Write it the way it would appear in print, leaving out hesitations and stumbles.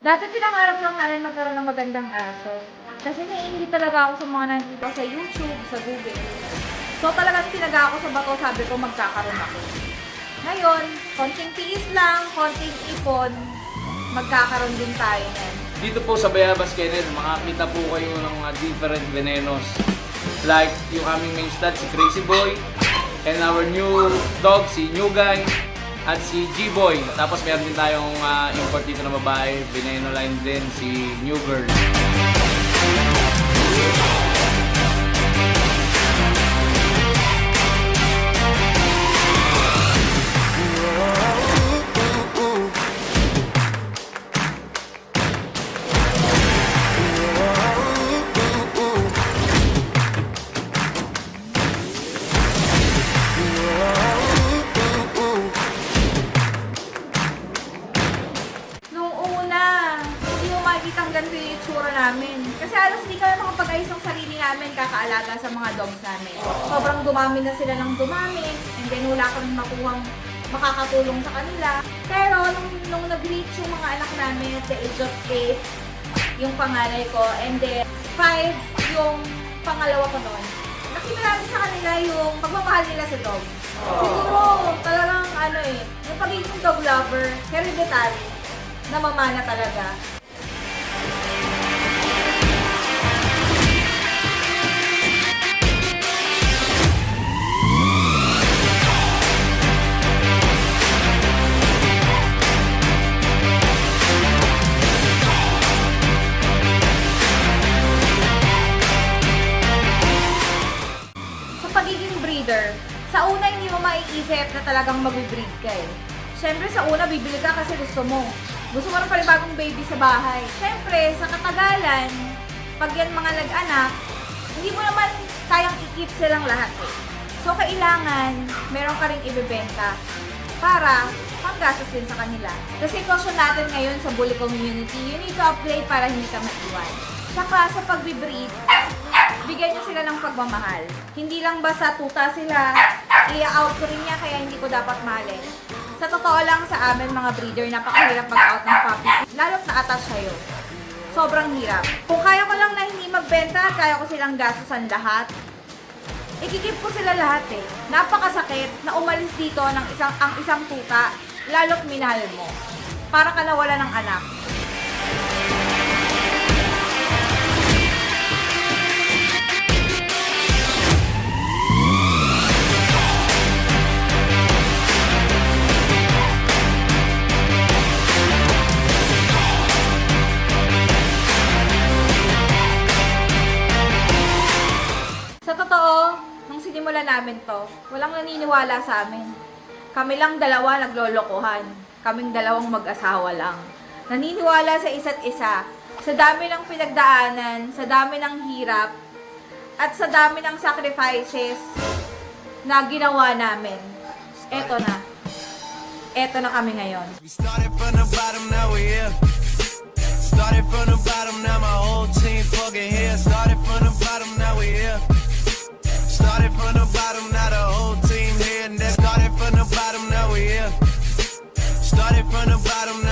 Dati pinangarap lang namin magkaroon ng magandang aso. Kasi naiingit talaga ako sa mga nandito sa YouTube, sa Google. So talagang tinaga ako sa bato, sabi ko magkakaroon ako. Ngayon, konting tiis lang, konting ipon, magkakaroon din tayo yan. Dito po sa Bayabas, Kenneth, makakita po kayo ng mga different venenos. Like yung aming main stud, si Crazy Boy, and our new dog, si New Guy, at si G-Boy. Tapos meron din tayong import dito na babae, veneno line din, si New Girl. Ganito yung itsura namin. Kasi halos hindi kami makapag-ayos ng sarili namin kakaalaga sa mga dogs namin. Sobrang dumami na sila ng dumami, and then wala kami makuhang makakatulong sa kanila. Pero nung nag-reach yung mga anak namin at the age of 8, yung panganay ko, and then 5 yung pangalawa ko noon, nakita namin sa kanila yung pagmamahal nila sa dogs. Siguro talagang yung pagiging dog lover, hereditary, namamana talaga. Sa una, hindi mo maiisip na talagang mag-breed ka eh. Siyempre, sa una, bibili ka kasi gusto mo. Gusto mo ng panibagong baby sa bahay. Siyempre, sa katagalan, pag yan mga nag-anak, hindi mo naman kayang i-keep silang lahat eh. So, kailangan, meron ka rin ibebenta para panggastos din sa kanila. Sa sitwasyon natin ngayon sa bully community, you need to upgrade para hindi ka maiwan. Saka sa pag-breed, bigyan niyo sila ng pagmamahal. Hindi lang basta tuta sila, i-out ko rin niya kaya hindi ko dapat mahalin. Sa totoo lang sa amin mga breeder, napakahirap mag-out ng puppy. Lalo't na-attach sa'yo. Sobrang hirap. Kung kaya ko lang na hindi magbenta, kaya ko silang gastusan lahat, ikikip ko sila lahat eh. Napakasakit na umalis dito ng isang tuta, lalo't minahal mo. Para ka nawala ng anak. Sinimulan namin to, walang naniniwala sa amin. Kami lang dalawa naglolokohan. Kaming dalawang mag-asawa lang. Naniniwala sa isa't isa. Sa dami ng pinagdaanan, sa dami ng hirap, at sa dami ng sacrifices na ginawa namin. Eto na. Eto na kami ngayon. Started from the bottom, now we're here. Started from the bottom, now my whole team fucking here. Started from the bottom, now we're here. Started from the bottom, now the whole team here. Started from the bottom, now we here. Started from the bottom.